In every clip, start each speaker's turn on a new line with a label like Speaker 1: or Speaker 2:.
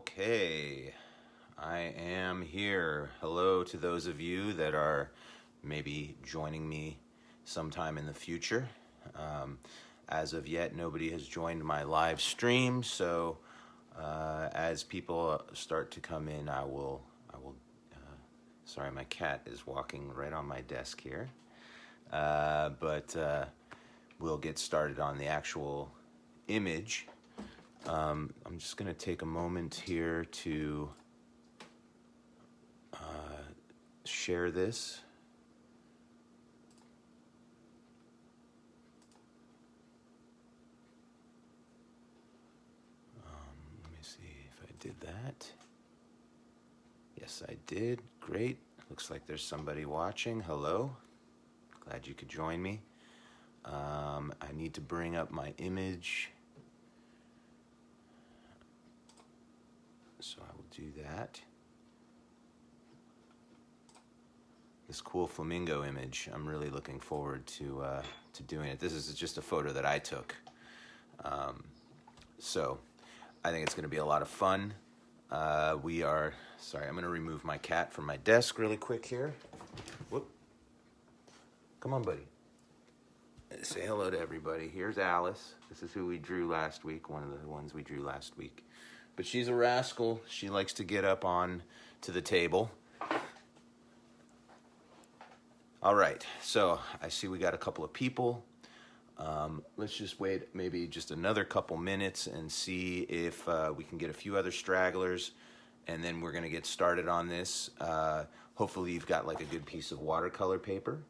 Speaker 1: Okay, I am here. Hello to those of you that are maybe joining me sometime in the future. As of yet, nobody has joined my live stream, so as people start to come in, I will. Sorry, my cat is walking right on my desk here, but we'll get started on the actual image. I'm just going to take a moment here to share this. Let me see if I did that. Yes, I did. Great. Looks like there's somebody watching. Hello. Glad you could join me. I need to bring up my image. So I will do that. This cool flamingo image, I'm really looking forward to doing it. This is just a photo that I took. So I think it's going to be a lot of fun. Sorry, I'm going to remove my cat from my desk really quick here. Whoop. Come on, buddy. Say hello to everybody. Here's Alice. This is who we drew last week, one of the ones we drew last week. But she's a rascal. She likes to get up on to the table. All right, so I see we got a couple of people. Let's just wait maybe just another couple minutes and see if we can get a few other stragglers, and then we're going to get started on this. Hopefully you've got like a good piece of watercolor paper.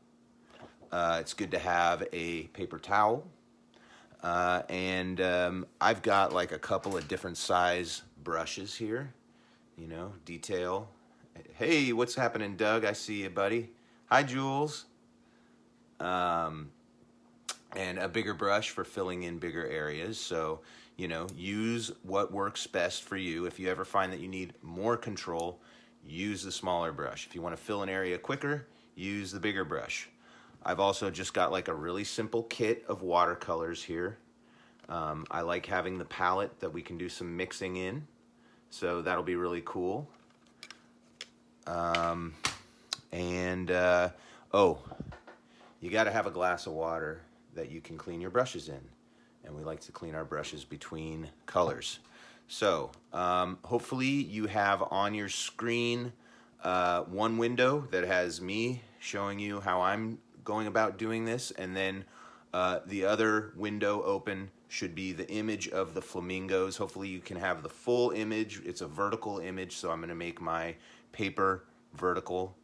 Speaker 1: It's good to have a paper towel. And I've got like a couple of different size brushes here, you know, detail. Hey, what's happening, Doug? I see you, buddy. Hi, Jules. And a bigger brush for filling in bigger areas. So, you know, use what works best for you. If you ever find that you need more control, use the smaller brush. If you want to fill an area quicker, use the bigger brush. I've also just got like a really simple kit of watercolors here. I like having the palette that we can do some mixing in, so that'll be really cool. Oh, you got to have a glass of water that you can clean your brushes in, and we like to clean our brushes between colors. So hopefully you have on your screen one window that has me showing you how I'm going about doing this, and then the other window open should be the image of the flamingos. Hopefully you can have the full image. It's a vertical image, so I'm going to make my paper vertical.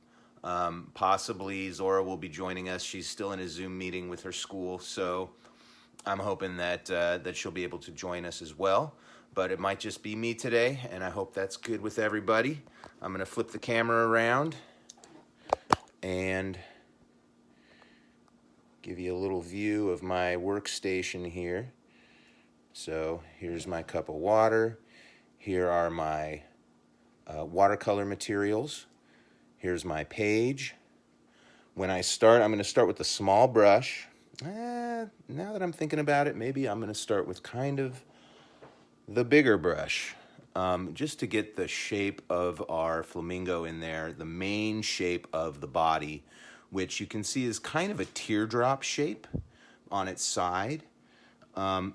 Speaker 1: Possibly Zora will be joining us. She's still in a Zoom meeting with her school, so I'm hoping that that she'll be able to join us as well. But it might just be me today, and I hope that's good with everybody. I'm going to flip the camera around and give you a little view of my workstation here. So here's my cup of water. Here are my watercolor materials. Here's my page. When I start, I'm going to start with the small brush. Now that I'm thinking about it, maybe I'm going to start with kind of the bigger brush, just to get the shape of our flamingo in there, the main shape of the body, which you can see is kind of a teardrop shape on its side.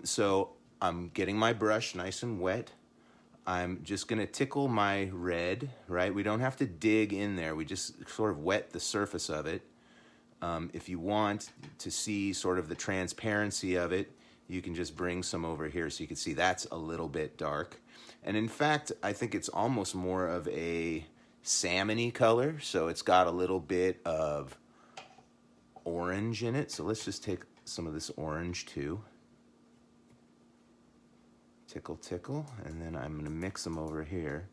Speaker 1: So I'm getting my brush nice and wet. I'm just going to tickle my red, right? We don't have to dig in there. We just sort of wet the surface of it. If you want to see sort of the transparency of it, you can just bring some over here so you can see that's a little bit dark. And in fact, I think it's almost more of a salmon-y color, so it's got a little bit of orange in it. So let's just take some of this orange too. Tickle, tickle, and then I'm going to mix them over here.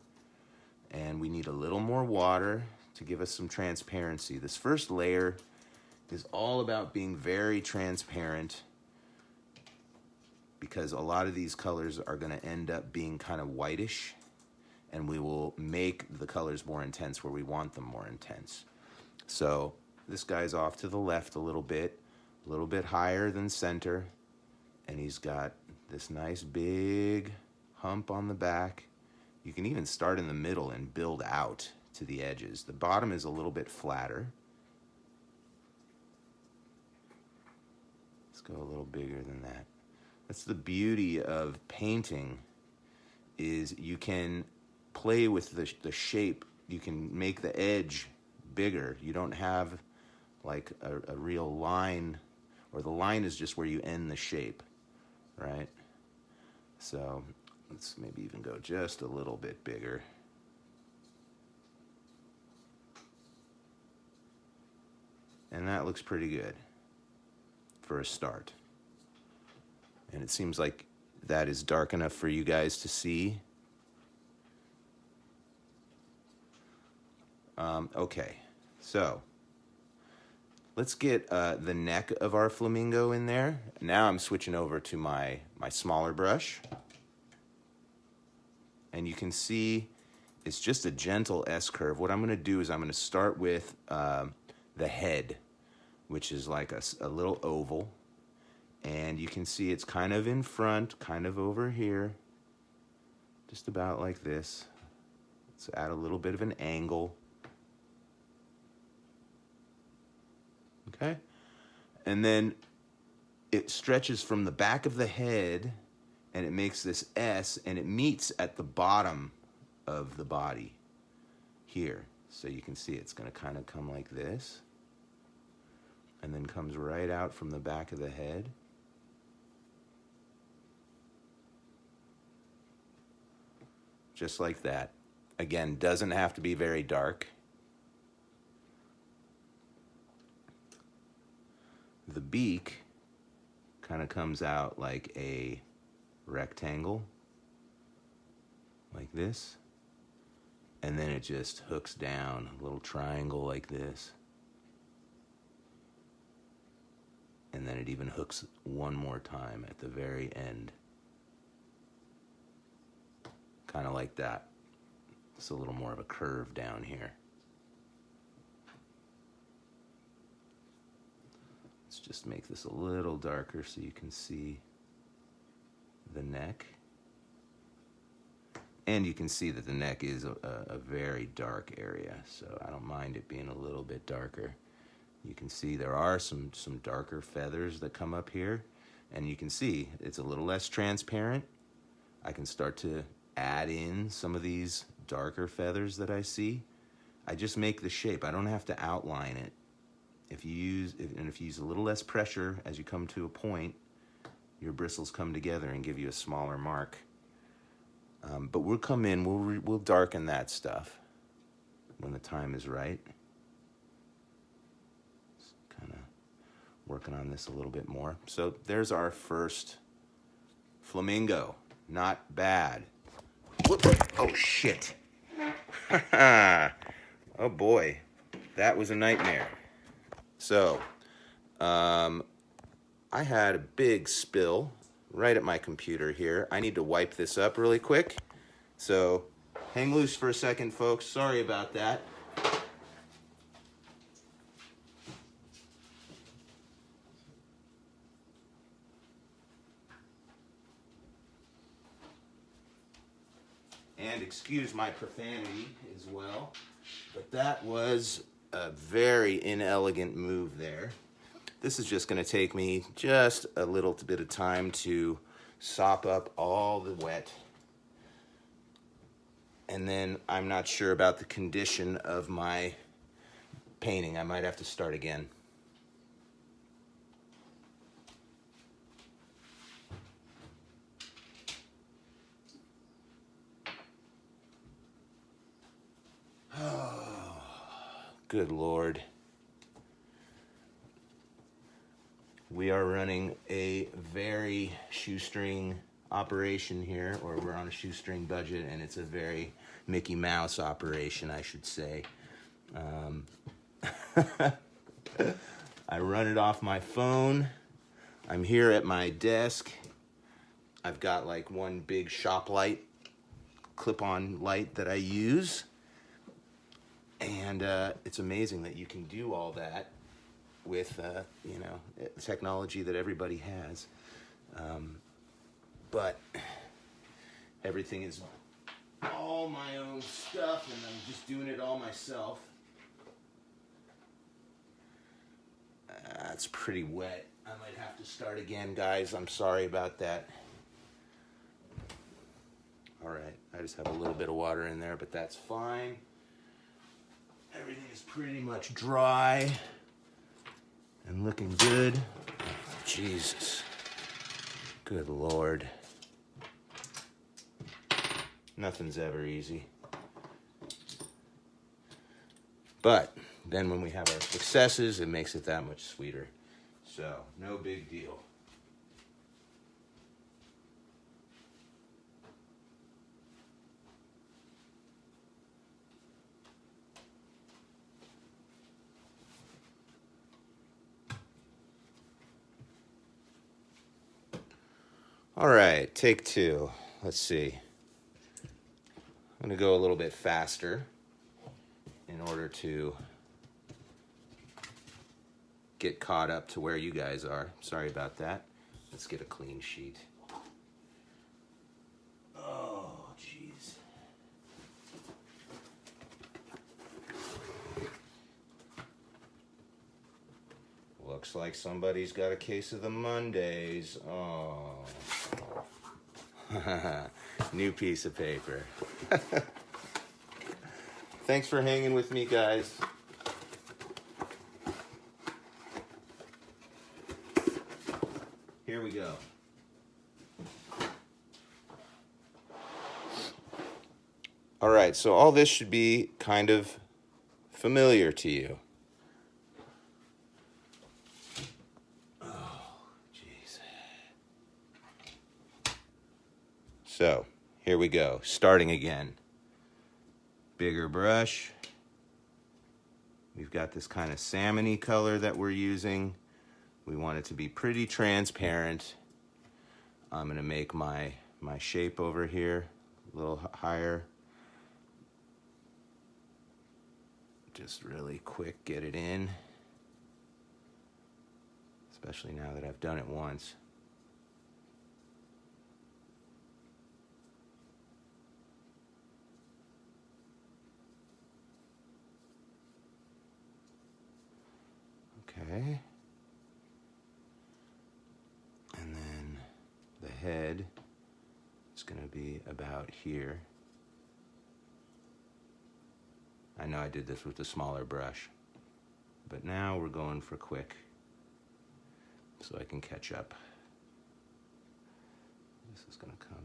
Speaker 1: And we need a little more water to give us some transparency. This first layer is all about being very transparent, because a lot of these colors are going to end up being kind of whitish, and we will make the colors more intense where we want them more intense. So this guy's off to the left a little bit higher than center, and he's got this nice big hump on the back, You can even start in the middle and build out to the edges. The bottom is a little bit flatter. Let's go a little bigger than that. That's the beauty of painting, is you can play with the shape. You can make the edge bigger. You don't have like a real line, or the line is just where you end the shape, right? So let's maybe even go just a little bit bigger. And that looks pretty good for a start. And it seems like that is dark enough for you guys to see. Okay, so let's get the neck of our flamingo in there. Now I'm switching over to my smaller brush. And you can see it's just a gentle S-curve. What I'm going to do is I'm going to start with the head, which is like a little oval. And you can see it's kind of in front, kind of over here, just about like this. Let's add a little bit of an angle. Okay? And then it stretches from the back of the head, and it makes this S, and it meets at the bottom of the body here. So you can see it's going to kind of come like this, and then comes right out from the back of the head. Just like that. Again, doesn't have to be very dark. The beak kind of comes out like a rectangle, like this. And then it just hooks down, a little triangle like this. And then it even hooks one more time at the very end. Kind of like that. It's a little more of a curve down here. Let's just make this a little darker so you can see the neck. And you can see that the neck is a very dark area, so I don't mind it being a little bit darker. You can see there are some darker feathers that come up here, and you can see it's a little less transparent. I can start to add in some of these darker feathers that I see. I just make the shape. I don't have to outline it. If you use a little less pressure as you come to a point, your bristles come together and give you a smaller mark. But we'll come in, we'll darken that stuff when the time is right. Just kind of working on this a little bit more. So there's our first flamingo. Not bad. Oh, shit. Oh, boy. That was a nightmare. So, I had a big spill right at my computer here. I need to wipe this up really quick. So, hang loose for a second, folks. Sorry about that. And excuse my profanity as well, but that was a very inelegant move there. This is just going to take me just a little bit of time to sop up all the wet. And then I'm not sure about the condition of my painting. I might have to start again. Oh, good Lord. We are running a very shoestring operation here, or we're on a shoestring budget, and it's a very Mickey Mouse operation, I should say. I run it off my phone. I'm here at my desk. I've got like one big shop light, clip-on light that I use. And it's amazing that you can do all that with, technology that everybody has. But everything is all my own stuff, and I'm just doing it all myself. It's pretty wet. I might have to start again, guys. I'm sorry about that. All right, I just have a little bit of water in there, but that's fine. Everything is pretty much dry and looking good. Jesus. Good Lord. Nothing's ever easy. But then when we have our successes, it makes it that much sweeter. So, no big deal. All right, take two. Let's see. I'm going to go a little bit faster in order to get caught up to where you guys are. Sorry about that. Let's get a clean sheet. Oh, jeez. Looks like somebody's got a case of the Mondays. Oh. New piece of paper. Thanks for hanging with me, guys. Here we go. All right, so all this should be kind of familiar to you. Oh, jeez. So, here we go, starting again. Bigger brush. We've got this kind of salmon-y color that we're using. We want it to be pretty transparent. I'm gonna make my shape over here a little higher. Just really quick, get it in. Especially now that I've done it once. Okay. And then the head is going to be about here. I know I did this with a smaller brush, but now we're going for quick so I can catch up. This is going to come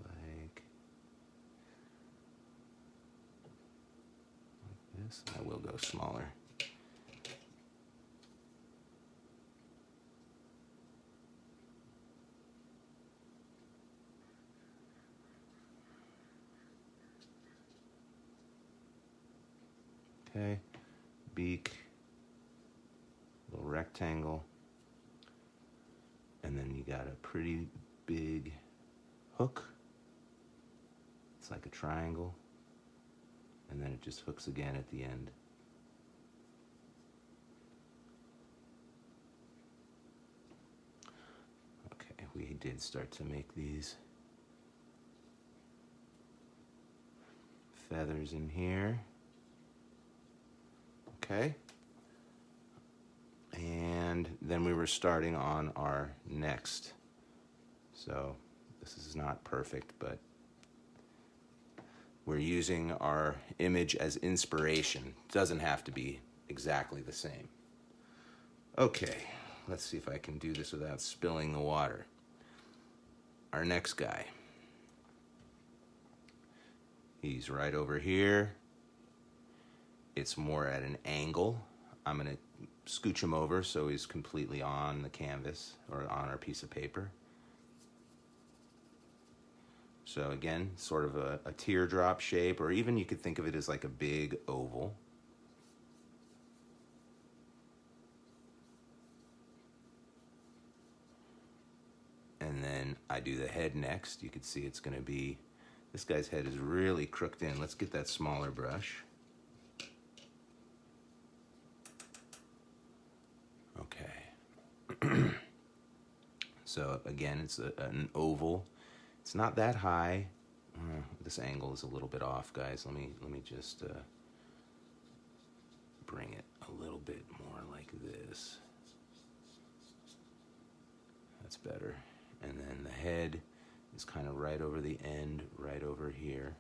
Speaker 1: like this. I will go smaller. Okay, beak, little rectangle, and then you got a pretty big hook. It's like a triangle, and then it just hooks again at the end. Okay, we did start to make these feathers in here. Okay, and then we were starting on our next. So this is not perfect, but we're using our image as inspiration. It doesn't have to be exactly the same. Okay, let's see if I can do this without spilling the water. Our next guy. He's right over here. It's more at an angle. I'm gonna scooch him over so he's completely on the canvas or on our piece of paper. So again, sort of a teardrop shape, or even you could think of it as like a big oval. And then I do the head next. You can see it's gonna be, this guy's head is really crooked in. Let's get that smaller brush. Okay. So again, it's an oval. It's not that high. this angle is a little bit off, guys. Let me just bring it a little bit more like this. That's better. And then the head is kind of right over the end, right over here.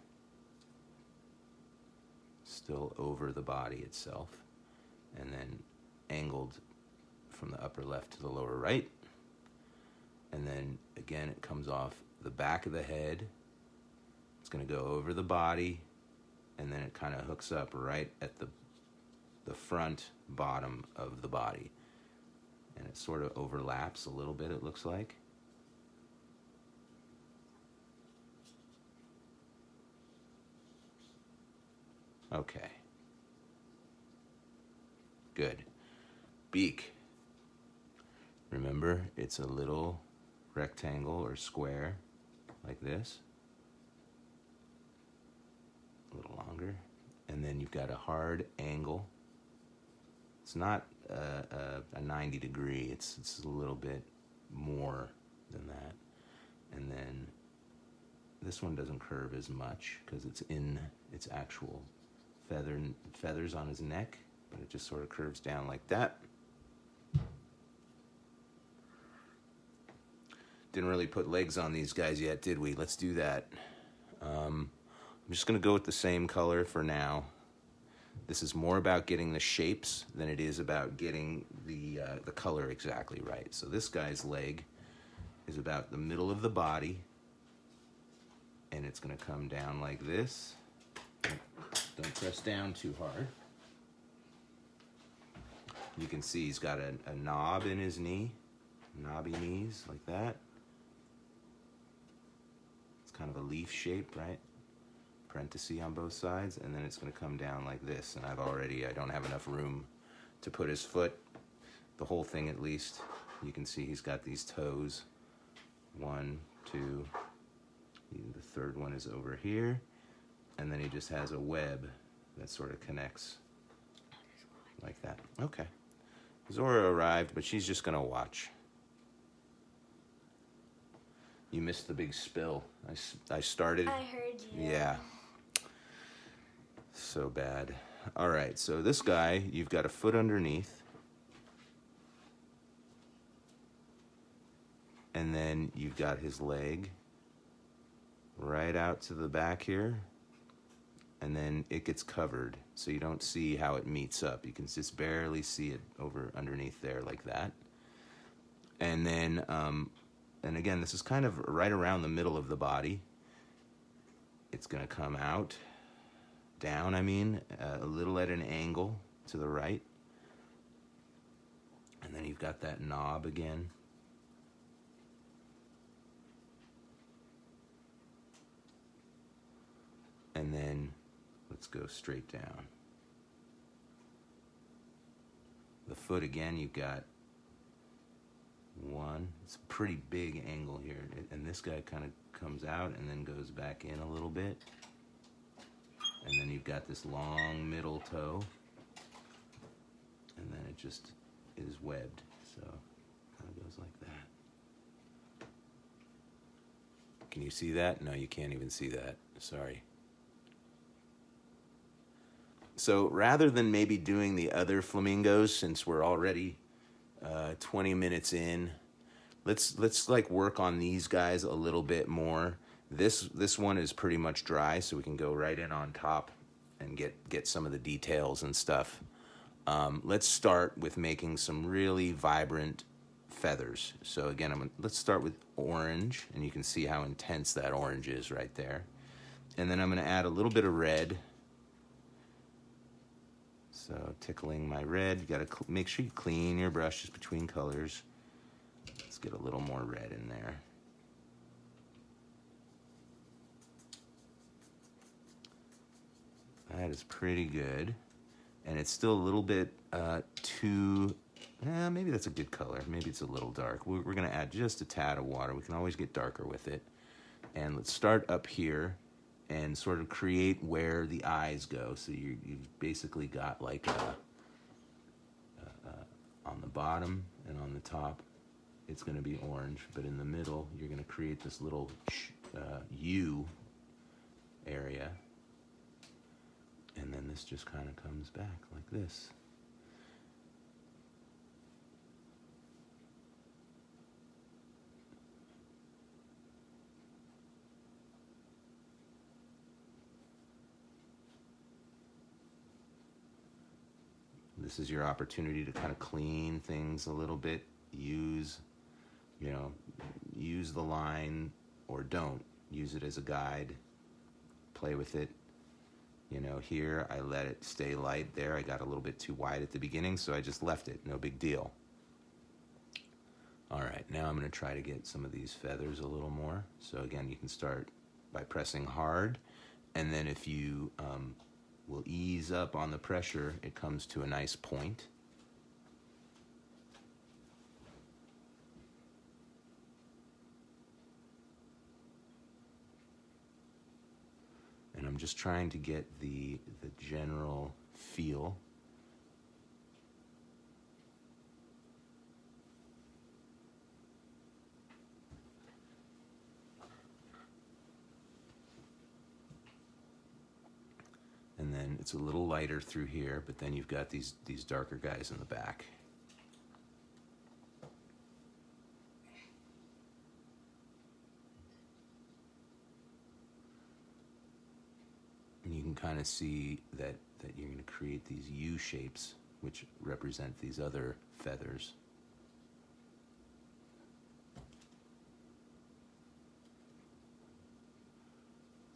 Speaker 1: Still over the body itself. And then angled from the upper left to the lower right. And then again, it comes off the back of the head. It's going to go over the body, and then it kind of hooks up right at the front bottom of the body. And it sort of overlaps a little bit, it looks like. Okay. Good. Beak. Remember, it's a little rectangle or square like this. A little longer. And then you've got a hard angle. It's not a 90 degree. It's a little bit more than that. And then this one doesn't curve as much because it's in its actual feathers on his neck, but it just sort of curves down like that. Didn't really put legs on these guys yet, did we? Let's do that. I'm just going to go with the same color for now. This is more about getting the shapes than it is about getting the color exactly right. So this guy's leg is about the middle of the body, and it's going to come down like this. Don't press down too hard. You can see he's got a knob in his knee, knobby knees like that. It's kind of a leaf shape, right? Parenthesis on both sides, and then it's going to come down like this. And I don't have enough room to put his foot, the whole thing at least. You can see he's got these toes. 1, 2, the third one is over here. And then he just has a web that sort of connects like that. Okay. Zora arrived, but she's just going to watch. You missed the big spill. I started.
Speaker 2: I heard you.
Speaker 1: Yeah. So bad. All right, so this guy, you've got a foot underneath. And then you've got his leg right out to the back here. And then it gets covered, so you don't see how it meets up. You can just barely see it over underneath there like that. And then, and again, this is kind of right around the middle of the body. It's going to come out, down, a little at an angle to the right. And then you've got that knob again. And then let's go straight down. The foot again, you've got one. It's a pretty big angle here. And this guy kind of comes out and then goes back in a little bit. And then you've got this long middle toe. And then it just is webbed. So it kind of goes like that. Can you see that? No, you can't even see that. Sorry. So rather than maybe doing the other flamingos, since we're already 20 minutes in, let's like work on these guys a little bit more. This one is pretty much dry, so we can go right in on top and get some of the details and stuff. Let's start with making some really vibrant feathers. So again, let's start with orange, and you can see how intense that orange is right there. And then I'm going to add a little bit of red. So tickling my red, you got to make sure you clean your brushes between colors. Let's get a little more red in there. That is pretty good. And it's still a little bit too, maybe that's a good color. Maybe it's a little dark. We're going to add just a tad of water. We can always get darker with it. And let's start up here and sort of create where the eyes go. So you've basically got like on the bottom and on the top, it's going to be orange. But in the middle, you're going to create this little U area. And then this just kind of comes back like this. This is your opportunity to kind of clean things a little bit. Use the line, or don't. Use it as a guide. Play with it. Here I let it stay light there. I got a little bit too wide at the beginning, so I just left it. No big deal. All right, now I'm going to try to get some of these feathers a little more. So again, you can start by pressing hard, and then if you will ease up on the pressure, it comes to a nice point. And I'm just trying to get the general feel. And then it's a little lighter through here, but then you've got these darker guys in the back. And you can kind of see that you're going to create these U shapes, which represent these other feathers.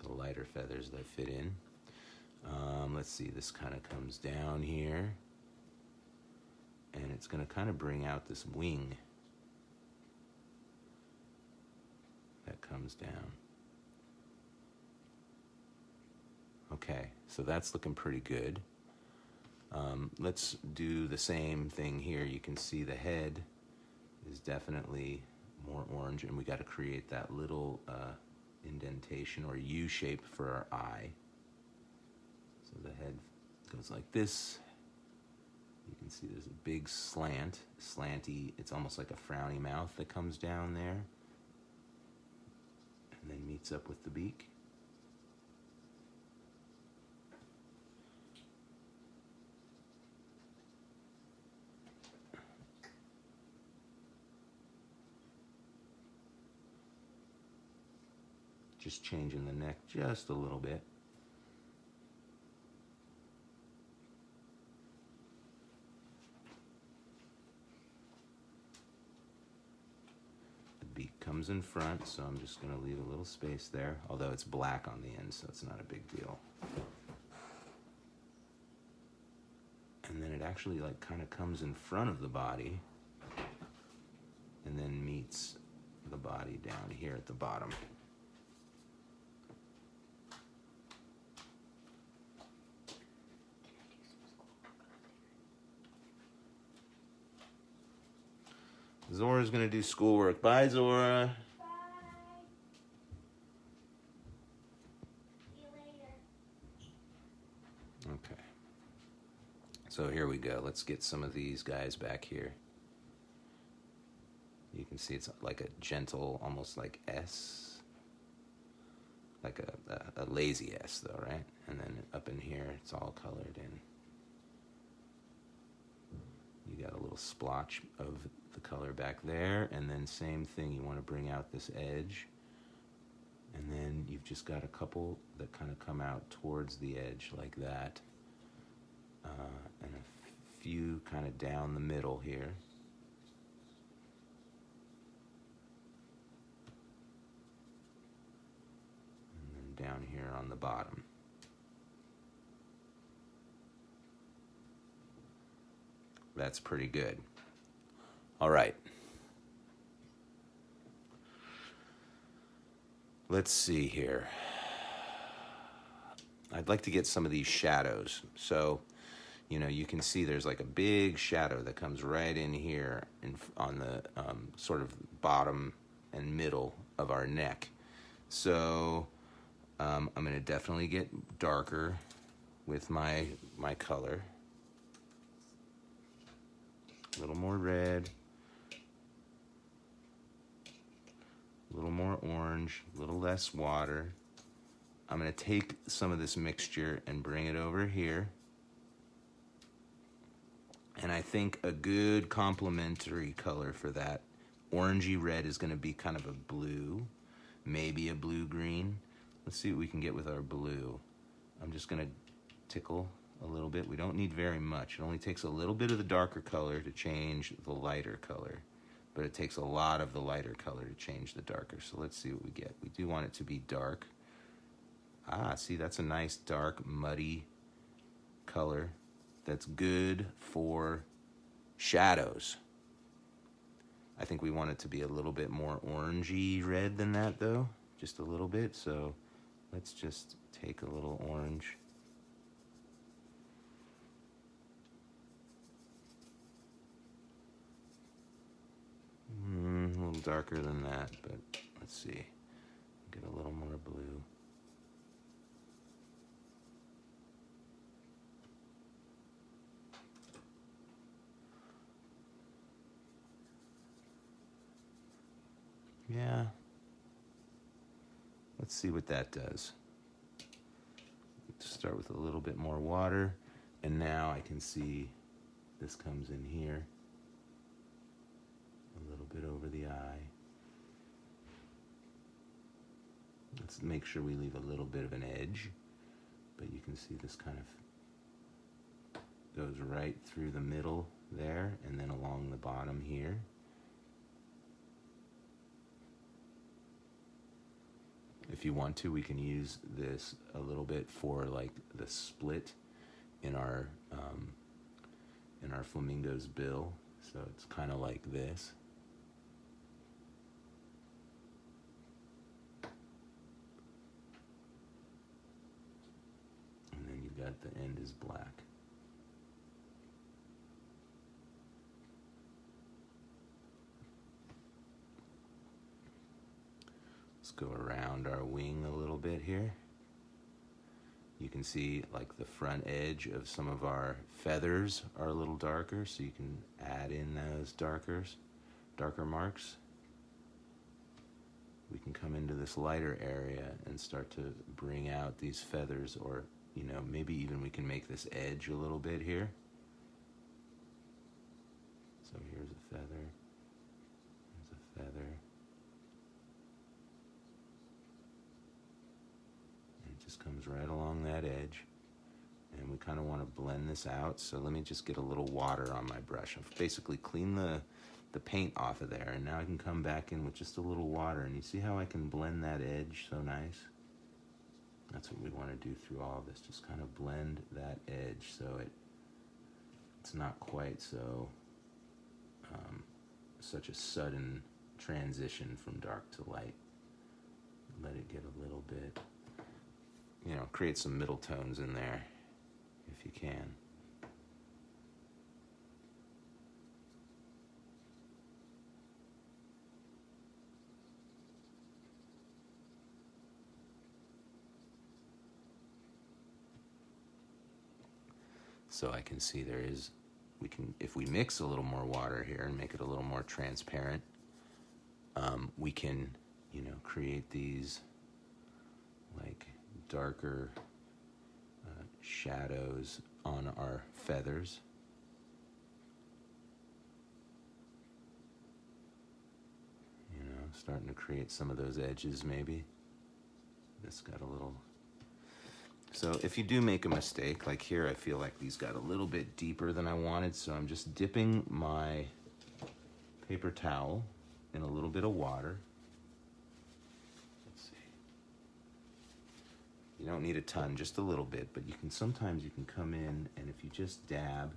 Speaker 1: The lighter feathers that fit in. Let's see, this kind of comes down here, and it's going to kind of bring out this wing that comes down. Okay, so that's looking pretty good. Let's do the same thing here. You can see the head is definitely more orange, and we got to create that little indentation or U shape for our eye. So the head goes like this. You can see there's a big slanty, it's almost like a frowny mouth that comes down there and then meets up with the beak. Just changing the neck just a little bit. Comes in front, so I'm just going to leave a little space there, although it's black on the end, so it's not a big deal. And then it actually kind of comes in front of the body and then meets the body down here at the bottom. Zora's going to do schoolwork. Bye, Zora.
Speaker 2: Bye. See you later.
Speaker 1: Okay. So here we go. Let's get some of these guys back here. You can see it's like a gentle, almost like S. Like a lazy S, though, right? And then up in here, it's all colored in. You got a little splotch of the color back there, and then same thing, you want to bring out this edge, and then you've just got a couple that kind of come out towards the edge like that, and a few kind of down the middle here. And then down here on the bottom. That's pretty good. All right. Let's see here. I'd like to get some of these shadows. So, you can see there's like a big shadow that comes right in here on the sort of bottom and middle of our neck. So I'm going to definitely get darker with my color. A little more red, a little more orange, a little less water, I'm going to take some of this mixture and bring it over here. And I think a good complementary color for that orangey red is going to be kind of a blue, maybe a blue-green. Let's see what we can get with our blue. I'm just going to tickle a little bit. We don't need very much. It only takes a little bit of the darker color to change the lighter color, but it takes a lot of the lighter color to change the darker. So let's see what we get. We do want it to be dark. Ah, see, that's a nice dark, muddy color. That's good for shadows. I think we want it to be a little bit more orangey red than that, though. Just a little bit. So let's just take a little orange. A little darker than that, but let's see. Get a little more blue. Yeah. Let's see what that does. Let's start with a little bit more water, and now I can see this comes in here. A little bit over the eye. Let's make sure we leave a little bit of an edge, but you can see this kind of goes right through the middle there and then along the bottom here. If you want to, we can use this a little bit for like the split in our flamingo's bill. So it's kind of like this. And then you've got the end is black. Let's go around our wing a little bit here. You can see like the front edge of some of our feathers are a little darker, so you can add in those darker marks. We can come into this lighter area and start to bring out these feathers, or maybe even we can make this edge a little bit here. So here's a feather, here's a feather. Comes right along that edge, and we kind of want to blend this out. So let me just get a little water on my brush. I've basically cleaned the paint off of there, and now I can come back in with just a little water, and you see how I can blend that edge so nice? That's what we want to do through all of this, just kind of blend that edge so it's not quite so such a sudden transition from dark to light. Let it get a little bit, create some middle tones in there if you can. So I can see if we mix a little more water here and make it a little more transparent, we can, create these like darker shadows on our feathers. Starting to create some of those edges maybe. This got a little... So if you do make a mistake, like here I feel like these got a little bit deeper than I wanted, so I'm just dipping my paper towel in a little bit of water. You don't need a ton, just a little bit, but sometimes you can come in, and if you just dab,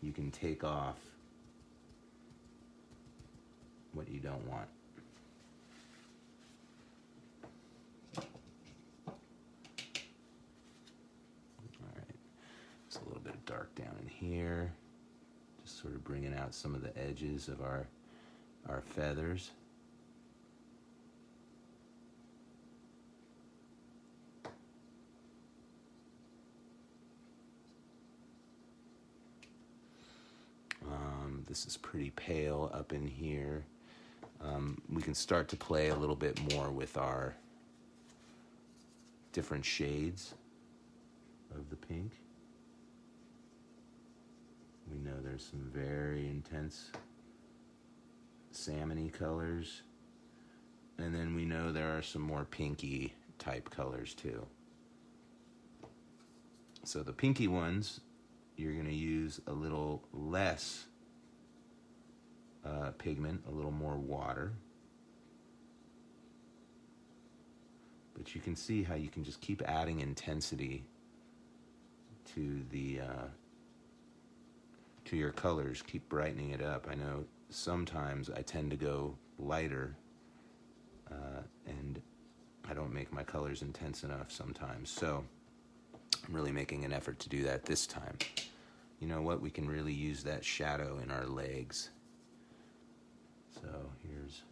Speaker 1: you can take off what you don't want. All right, just a little bit of dark down in here, just sort of bringing out some of the edges of our feathers. This is pretty pale up in here. We can start to play a little bit more with our different shades of the pink. We know there's some very intense salmony colors, and then we know there are some more pinky type colors too. So the pinky ones, you're going to use a little less pigment, a little more water. But you can see how you can just keep adding intensity to the to your colors, keep brightening it up. I know sometimes I tend to go lighter, and I don't make my colors intense enough sometimes. So I'm really making an effort to do that this time. You know what? We can really use that shadow in our legs. So here's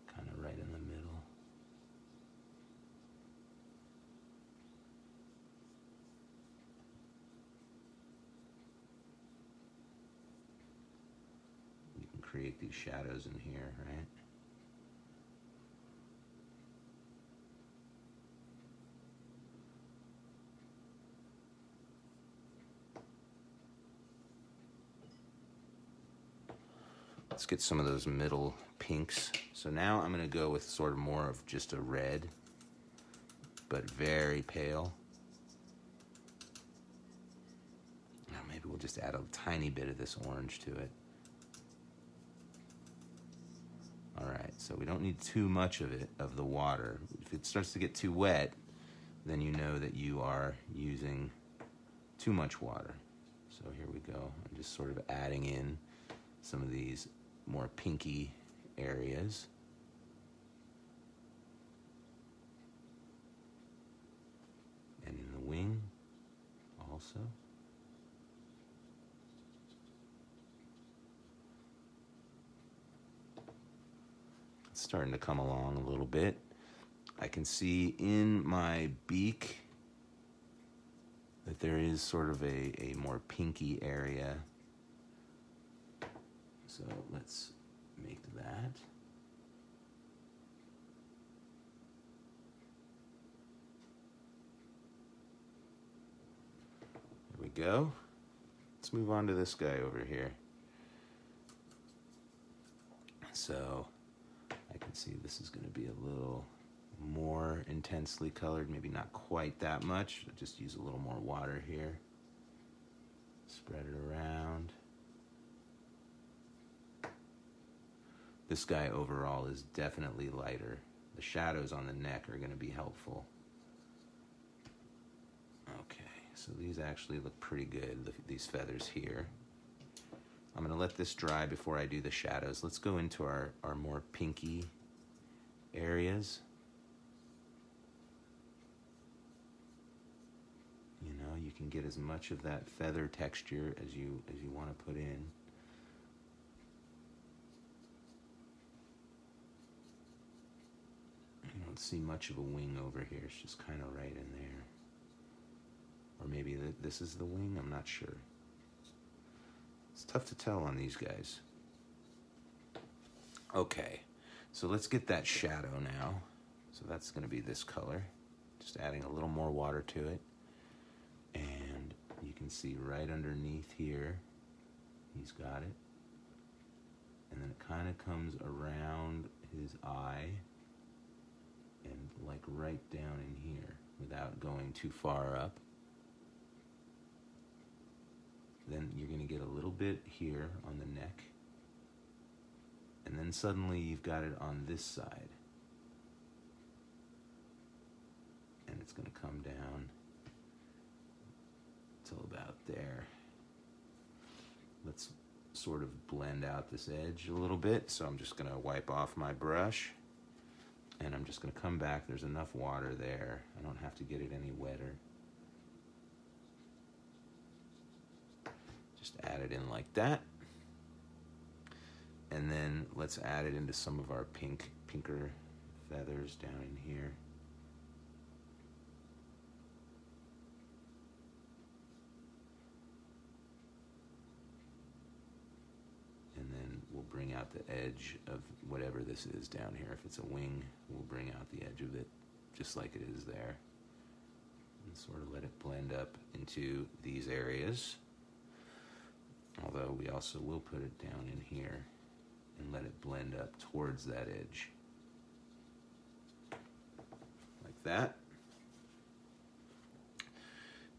Speaker 1: kind of right in the middle. You can create these shadows in here, right? Let's get some of those middle pinks. So now I'm going to go with sort of more of just a red, but very pale. Now maybe we'll just add a tiny bit of this orange to it. All right, so we don't need too much of it, of the water. If it starts to get too wet, then you know that you are using too much water. So here we go. I'm just sort of adding in some of these more pinky areas. And in the wing also. It's starting to come along a little bit. I can see in my beak that there is sort of a more pinky area. So let's make that. There we go. Let's move on to this guy over here. So I can see this is going to be a little more intensely colored, maybe not quite that much. I'll just use a little more water here. Spread it around. This guy overall is definitely lighter. The shadows on the neck are going to be helpful. Okay, so these actually look pretty good, these feathers here. I'm going to let this dry before I do the shadows. Let's go into our more pinky areas. You know, you can get as much of that feather texture as you want to put in. You don't see much of a wing over here. It's just kind of right in there. Or maybe this is the wing. I'm not sure. It's tough to tell on these guys. Okay, so let's get that shadow now. So that's going to be this color. Just adding a little more water to it. And you can see right underneath here, he's got it. And then it kind of comes around his eye and like right down in here without going too far up. Then you're going to get a little bit here on the neck. And then suddenly you've got it on this side. And it's going to come down till about there. Let's sort of blend out this edge a little bit. So I'm just going to wipe off my brush. And I'm just going to come back. There's enough water there. I don't have to get it any wetter. Just add it in like that. And then let's add it into some of our pinker feathers down in here. And then bring out the edge of whatever this is down here. If it's a wing, we'll bring out the edge of it just like it is there. And sort of let it blend up into these areas. Although we also will put it down in here and let it blend up towards that edge. Like that.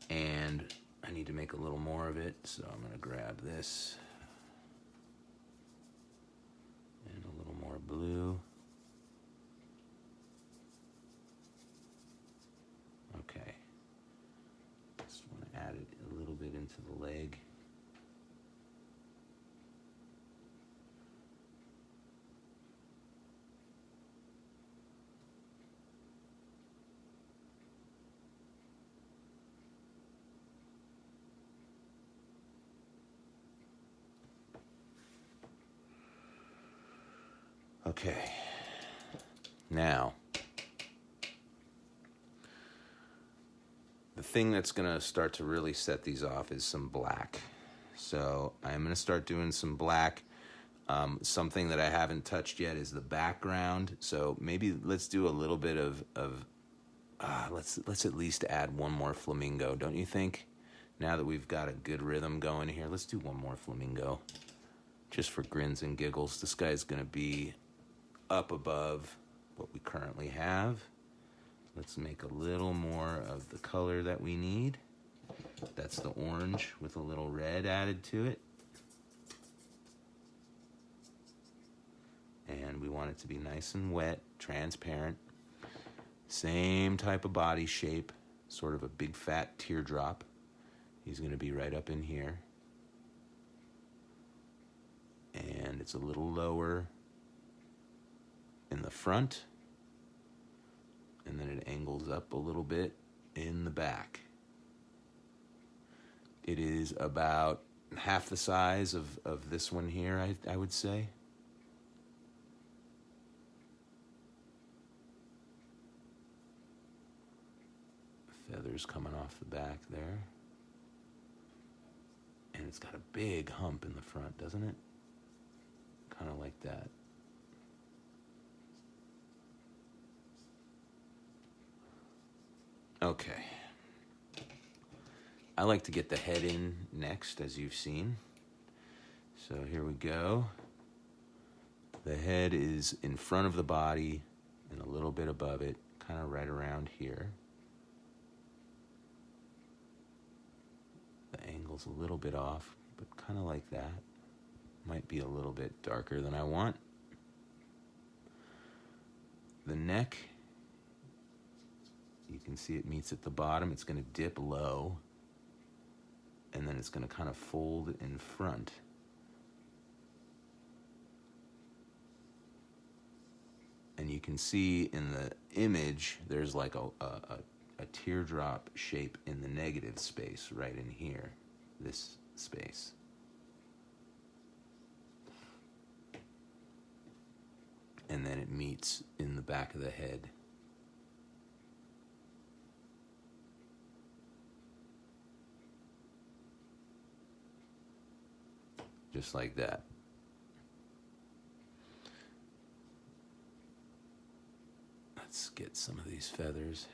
Speaker 1: And I need to make a little more of it, so I'm going to grab this and a little more blue. Okay. Just want to add it a little bit into the leg. Okay, now, the thing that's going to start to really set these off is some black. So I'm going to start doing some black. Something that I haven't touched yet is the background. So maybe let's do a little bit of let's at least add one more flamingo, don't you think? Now that we've got a good rhythm going here, let's do one more flamingo. Just for grins and giggles. This guy's going to be up above what we currently have. Let's make a little more of the color that we need. That's the orange with a little red added to it. And we want it to be nice and wet, transparent. Same type of body shape, sort of a big fat teardrop. He's going to be right up in here. And it's a little lower in the front, and then it angles up a little bit in the back. It is about half the size of this one here, I would say. Feathers coming off the back there. And it's got a big hump in the front, doesn't it? Kind of like that. Okay. I like to get the head in next, as you've seen. So here we go. The head is in front of the body and a little bit above it, kind of right around here. The angle's a little bit off, but kind of like that. Might be a little bit darker than I want. The neck, you can see it meets at the bottom. It's going to dip low, and then it's going to kind of fold in front. And you can see in the image, there's like a teardrop shape in the negative space right in here, this space. And then it meets in the back of the head. Just like that. Let's get some of these feathers.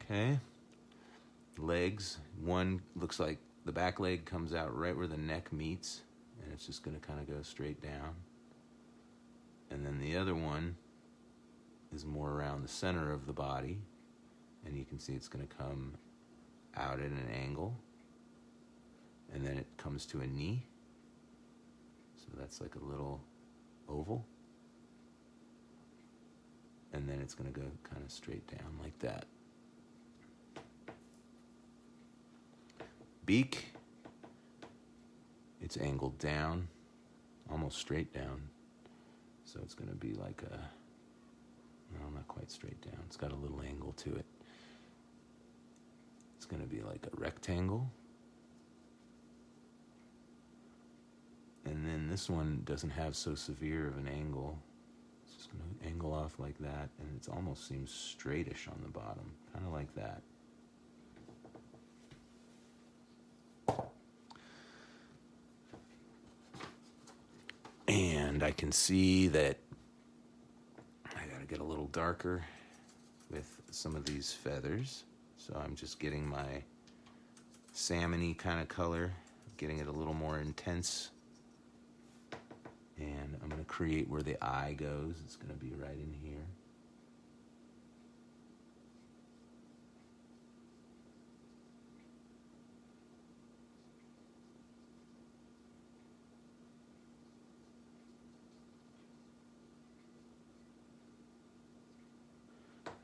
Speaker 1: Okay. Legs. One looks like the back leg comes out right where the neck meets, and it's just going to kind of go straight down. And then the other one is more around the center of the body, and you can see it's going to come out at an angle, and then it comes to a knee. So that's like a little oval. And then it's going to go kind of straight down like that. Beak, it's angled down, almost straight down. So it's going to be like a, no, not quite straight down. It's got a little angle to it. It's going to be like a rectangle. this one doesn't have so severe of an angle. It's just going to angle off like that, and it almost seems straightish on the bottom, kind of like that. And I can see that I got to get a little darker with some of these feathers. So I'm just getting my salmon-y kind of color, getting it a little more intense. And I'm going to create where the eye goes. It's going to be right in here.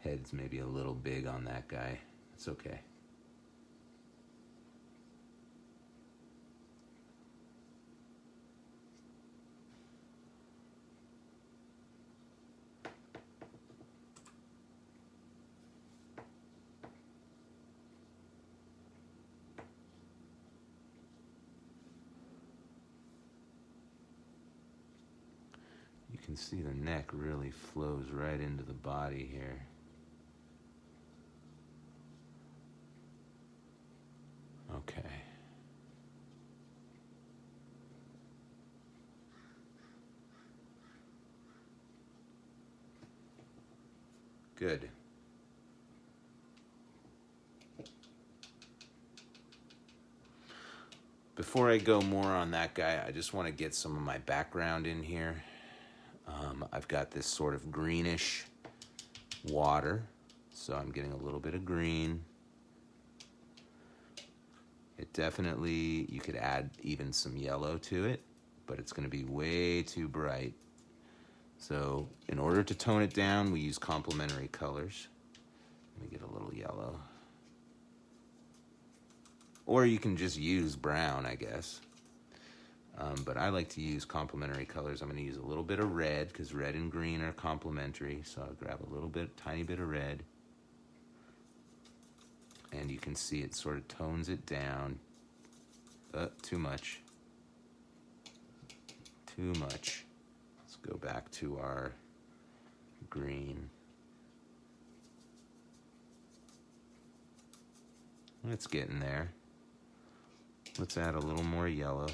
Speaker 1: Head's maybe a little big on that guy. It's okay. You can see the neck really flows right into the body here. Okay. Good. Before I go more on that guy, I just want to get some of my background in here. I've got this sort of greenish water, so I'm getting a little bit of green. It definitely, you could add even some yellow to it, but it's going to be way too bright. So in order to tone it down, we use complementary colors. Let me get a little yellow. Or you can just use brown, I guess. But I like to use complementary colors. I'm going to use a little bit of red, because red and green are complementary. So I'll grab a little bit, tiny bit of red. And you can see it sort of tones it down. Too much. Too much. Let's go back to our green. It's getting there. Let's add a little more yellow.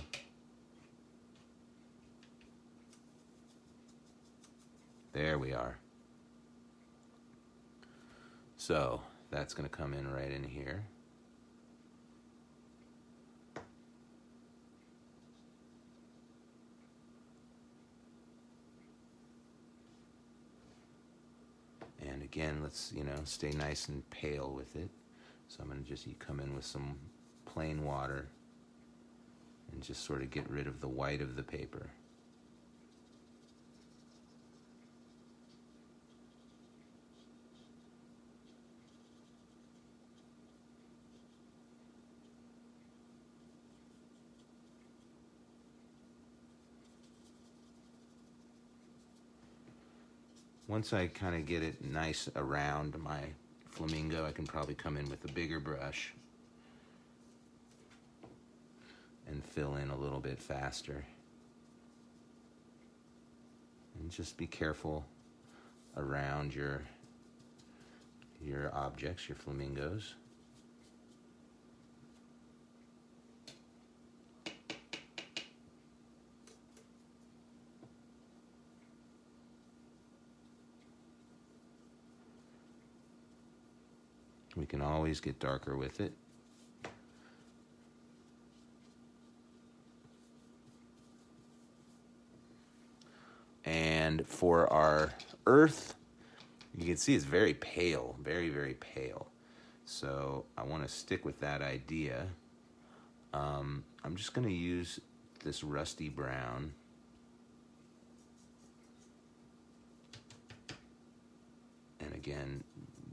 Speaker 1: There we are. So that's going to come in right in here. And again, let's, stay nice and pale with it. So I'm going to just come in with some plain water and just sort of get rid of the white of the paper. Once I kind of get it nice around my flamingo, I can probably come in with a bigger brush and fill in a little bit faster. And just be careful around your objects, your flamingos. We can always get darker with it. And for our earth, you can see it's very pale, very, very pale. So I want to stick with that idea. I'm just going to use this rusty brown. And again,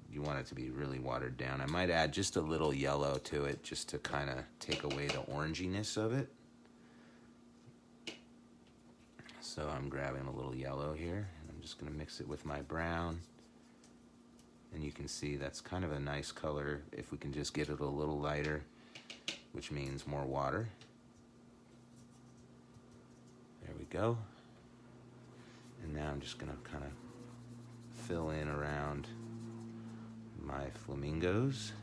Speaker 1: you want it to be really watered down. I might add just a little yellow to it just to kind of take away the oranginess of it. So I'm grabbing a little yellow here, and I'm just going to mix it with my brown. And you can see that's kind of a nice color if we can just get it a little lighter, which means more water. There go. And now I'm just gonna kind of fill in around my flamingos.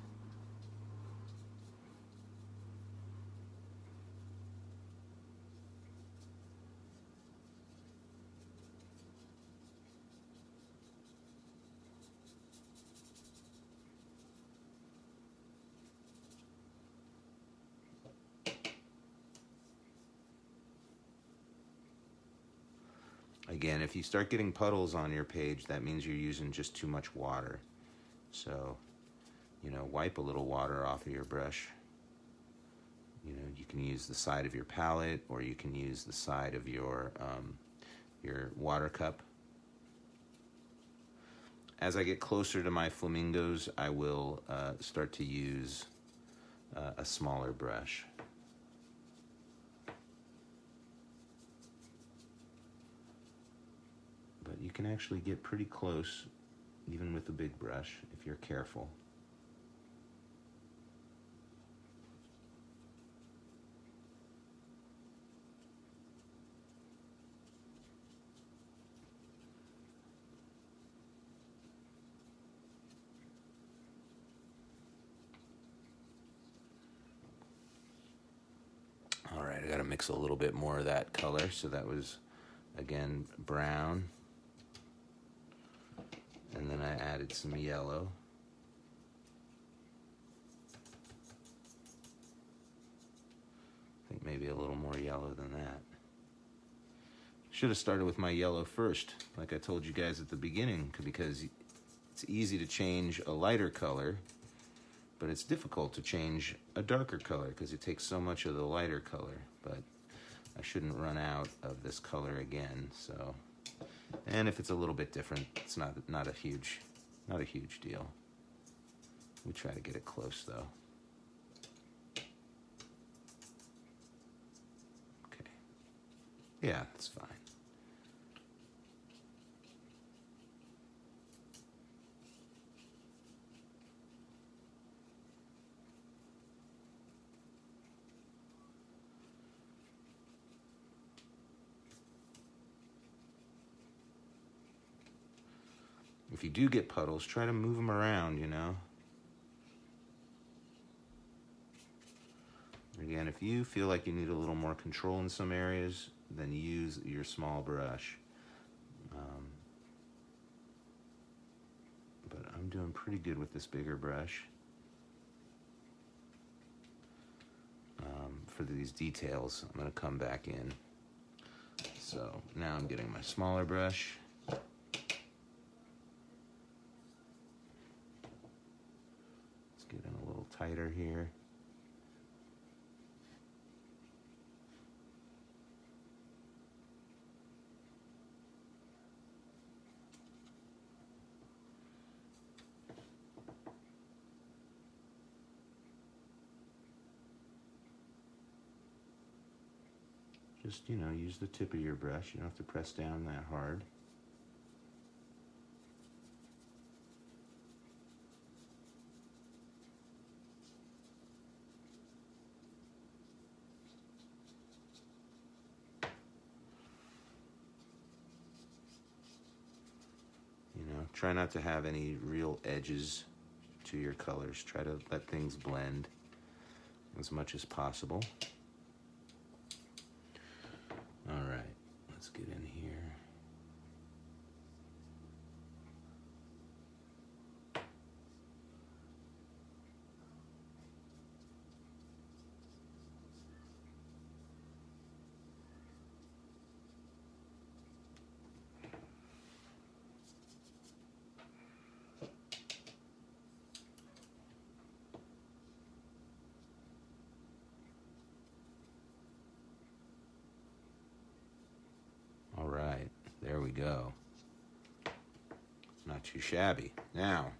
Speaker 1: Again, if you start getting puddles on your page, that means you're using just too much water. So, wipe a little water off of your brush. You can use the side of your palette, or you can use the side of your water cup. As I get closer to my flamingos, I will start to use a smaller brush. But you can actually get pretty close even with the big brush if you're careful. All right, I gotta mix a little bit more of that color. So that was, again, brown. And then I added some yellow. I think maybe a little more yellow than that. Should have started with my yellow first, like I told you guys at the beginning, because it's easy to change a lighter color, but it's difficult to change a darker color because it takes so much of the lighter color. But I shouldn't run out of this color again, so. And if it's a little bit different, it's not a huge deal. We try to get it close though. Okay. Yeah, that's fine. If you do get puddles, try to move them around, Again, if you feel like you need a little more control in some areas, then use your small brush. But I'm doing pretty good with this bigger brush. For these details, I'm going to come back in. So now I'm getting my smaller brush. Get in a little tighter here. Just, use the tip of your brush. You don't have to press down that hard. Try not to have any real edges to your colors. Try to let things blend as much as possible. All right, let's get in here. All right, there we go. Not too shabby. Now,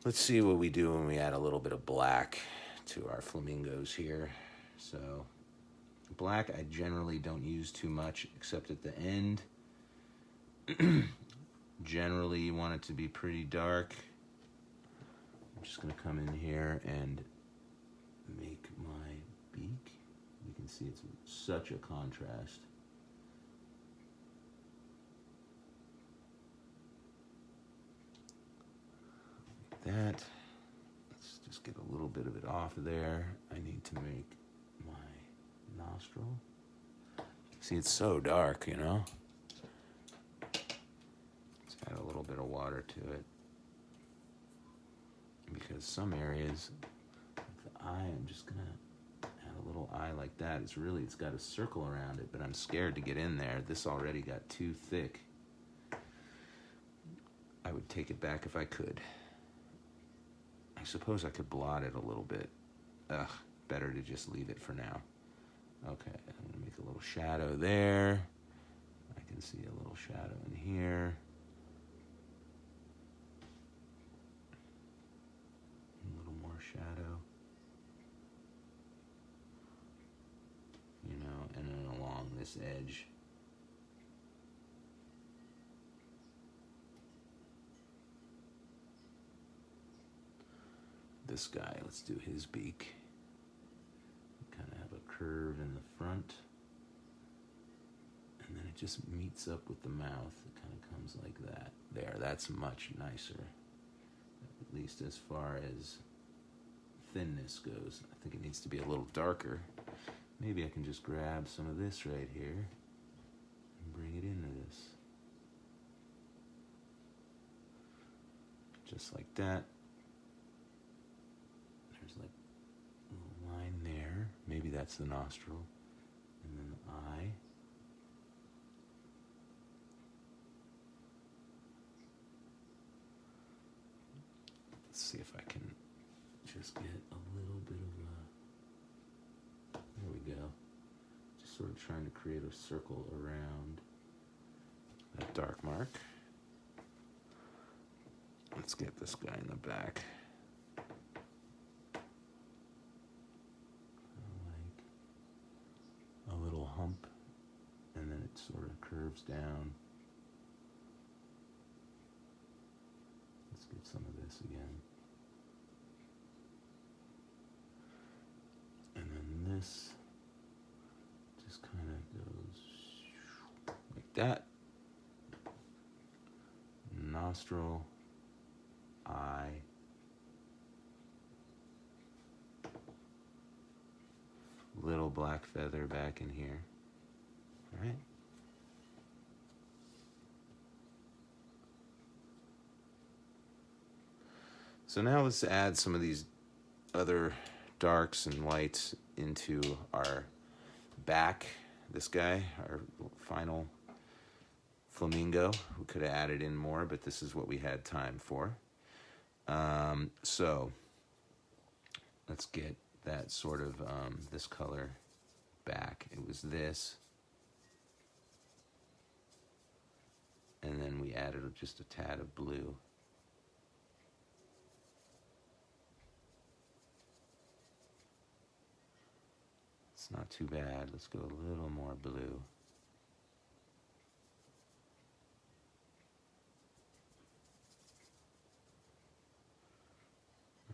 Speaker 1: let's see what we do when we add a little bit of black to our flamingos here. So, black I generally don't use too much except at the end. Generally, you want it to be pretty dark. I'm just gonna come in here and make my beak. You can see it's such a contrast. Like that. Let's just get a little bit of it off of there. I need to make my nostril. See, it's so dark, you know? Let's add a little bit of water to it. Because some areas, like the eye, I'm just gonna add a little eye like that. It's got a circle around it, but I'm scared to get in there. This already got too thick. I would take it back if I could. I suppose I could blot it a little bit. Ugh, better to just leave it for now. Okay, I'm gonna make a little shadow there. I can see a little shadow in here. A little more shadow. You know, and then along this edge. This guy, let's do his beak. Kind of have a curve in the front. And then it just meets up with the mouth. It kind of comes like that. There, that's much nicer. At least as far as thinness goes. I think it needs to be a little darker. Maybe I can just grab some of this right here and bring it into this. Just like that. There's like a little line there. Maybe that's the nostril. And then the eye. Let's see if I can just get a little bit of a... There we go. Just sort of trying to create a circle around that dark mark. Let's get this guy in the back. Like a little hump, and then it sort of curves down. Let's get some of this again. And then this just kind of goes like that. Nostril, eye, little black feather back in here. All right. So now let's add some of these other darks and lights into our back. This guy, our final flamingo. We could have added in more, but this is what we had time for. So let's get that sort of this color back. It was this. And then we added just a tad of blue. It's not too bad. Let's go a little more blue.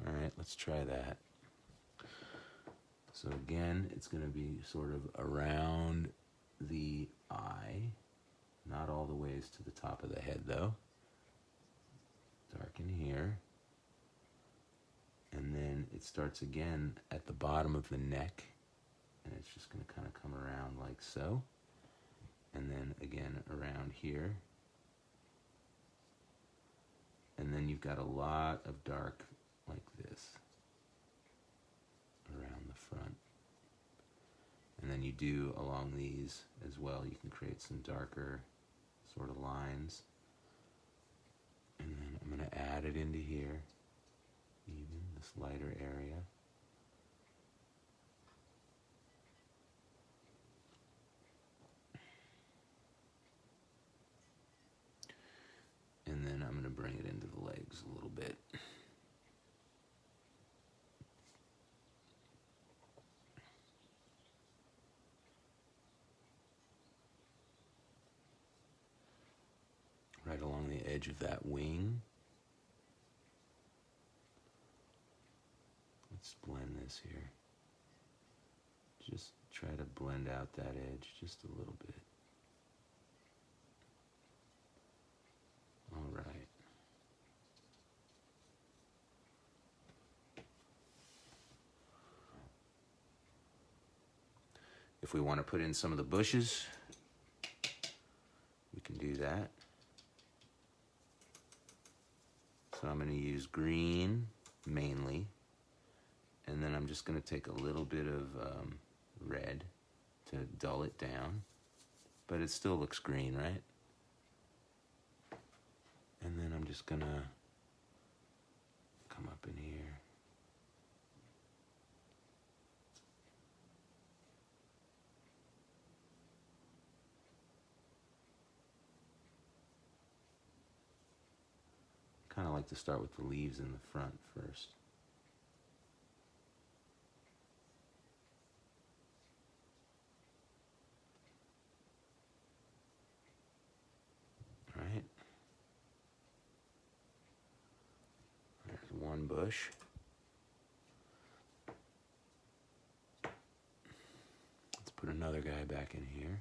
Speaker 1: All right, let's try that. So again, it's going to be sort of around the eye. Not all the ways to the top of the head, though. Darken here. And then it starts again at the bottom of the neck. And it's just going to kind of come around like so. And then again around here. And then you've got a lot of dark like this around the front. And then you do along these as well. You can create some darker sort of lines. And then I'm going to add it into here, even this lighter area. And then I'm going to bring it into the legs a little bit. Right along the edge of that wing. Let's blend this here. Just try to blend out that edge just a little bit. All right. If we want to put in some of the bushes, we can do that. So I'm going to use green mainly, and then I'm just going to take a little bit of red to dull it down, but it still looks green, right? And then I'm just going to come up in here. Kind of like to start with the leaves in the front first. All right. There's one bush. Let's put another guy back in here.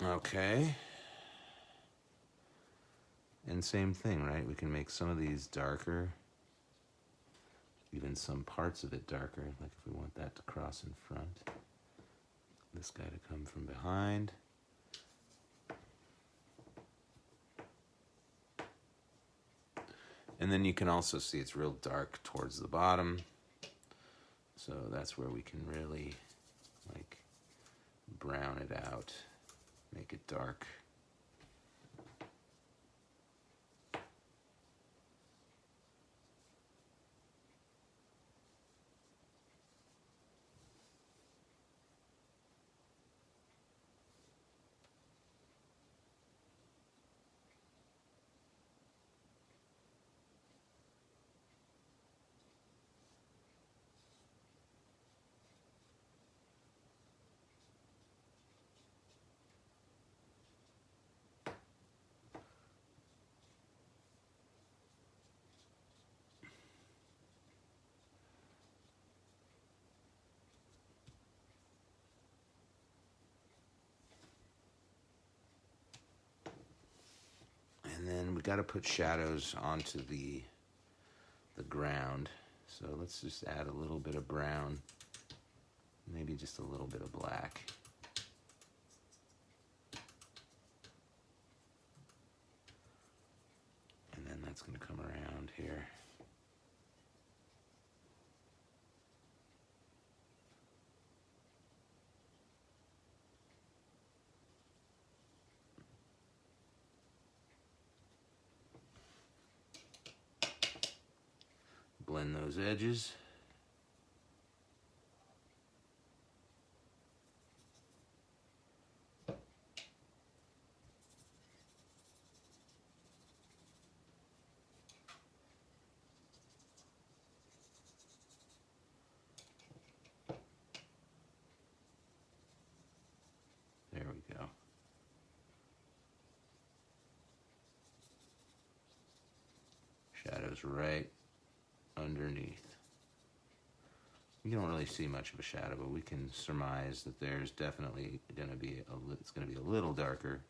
Speaker 1: Okay. And same thing, right? We can make some of these darker, even some parts of it darker, like if we want that to cross in front. This guy to come from behind. And then you can also see it's real dark towards the bottom. So that's where we can really like brown it out, make it dark. And then we got to put shadows onto the ground. So let's just add a little bit of brown, maybe just a little bit of black. And then that's going to come around here. Blend those edges. There we go. Shadows right underneath. You don't really see much of a shadow, but we can surmise that there's definitely going to be it's going to be a little darker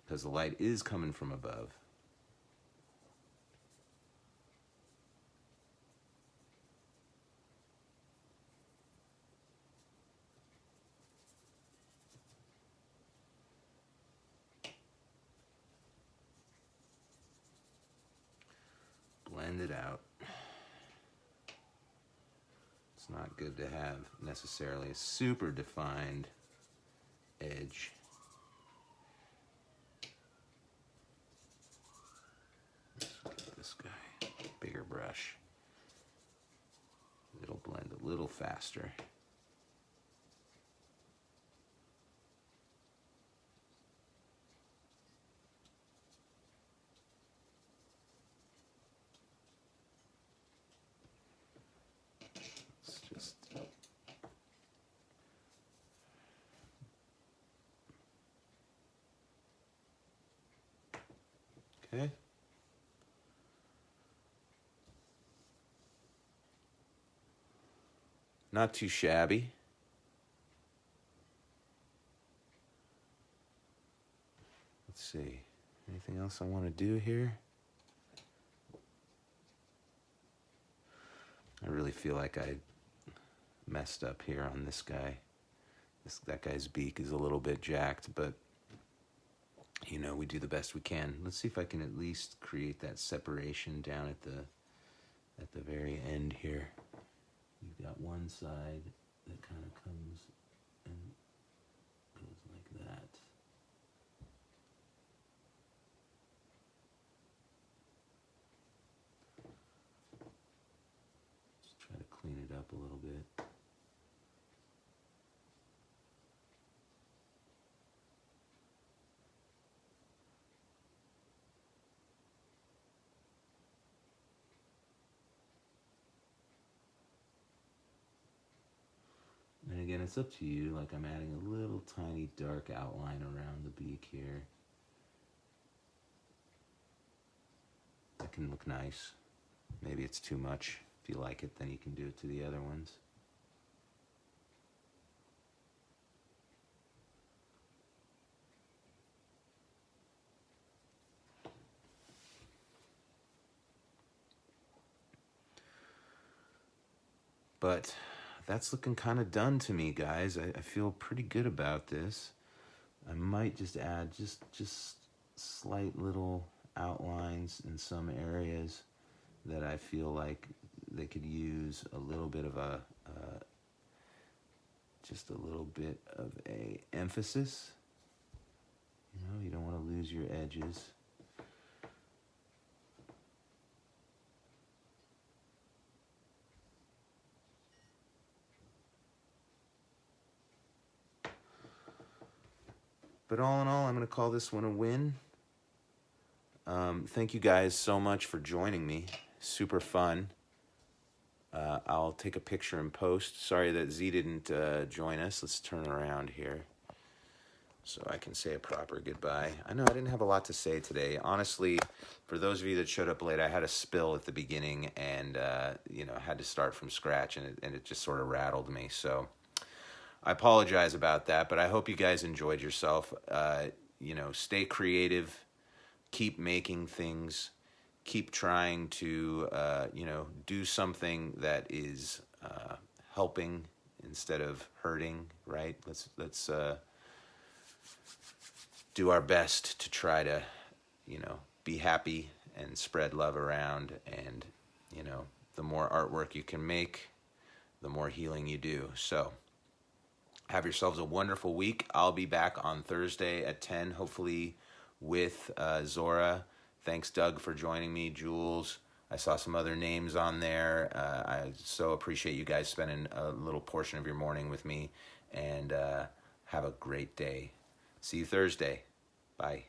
Speaker 1: because the light is coming from above. blend it out. It's not good to have necessarily a super defined edge. Let's get this guy, bigger brush. It'll blend a little faster. Let's just okay. Not too shabby. Let's see. Anything else I want to do here? I really feel like I messed up here on this guy. That guy's beak is a little bit jacked, but you know, we do the best we can. Let's see if I can at least create that separation down at the very end here. You've got one side that kind of comes and goes like that. Just try to clean it up a little bit. And again, it's up to you. Like, I'm adding a little tiny dark outline around the beak here. That can look nice. Maybe it's too much. If you like it, then you can do it to the other ones. But that's looking kind of done to me, guys. I feel pretty good about this. I might just add just slight little outlines in some areas that I feel like they could use a little bit of a just a little bit of a emphasis. You know, you don't want to lose your edges. But all in all, I'm going to call this one a win. Thank you guys so much for joining me. Super fun. I'll take a picture and post. Sorry that Z didn't join us. Let's turn around here so I can say a proper goodbye. I know I didn't have a lot to say today. Honestly, for those of you that showed up late, I had a spill at the beginning and you know, had to start from scratch, and it just sort of rattled me. So I apologize about that, but I hope you guys enjoyed yourself. You know, stay creative, keep making things, keep trying to, you know, do something that is helping instead of hurting, right? Let's do our best to try to, you know, be happy and spread love around. And, you know, the more artwork you can make, the more healing you do. So have yourselves a wonderful week. I'll be back on Thursday at 10, hopefully with Zora. Thanks, Doug, for joining me. Jules. I saw some other names on there. I so appreciate you guys spending a little portion of your morning with me. And have a great day. See you Thursday. Bye.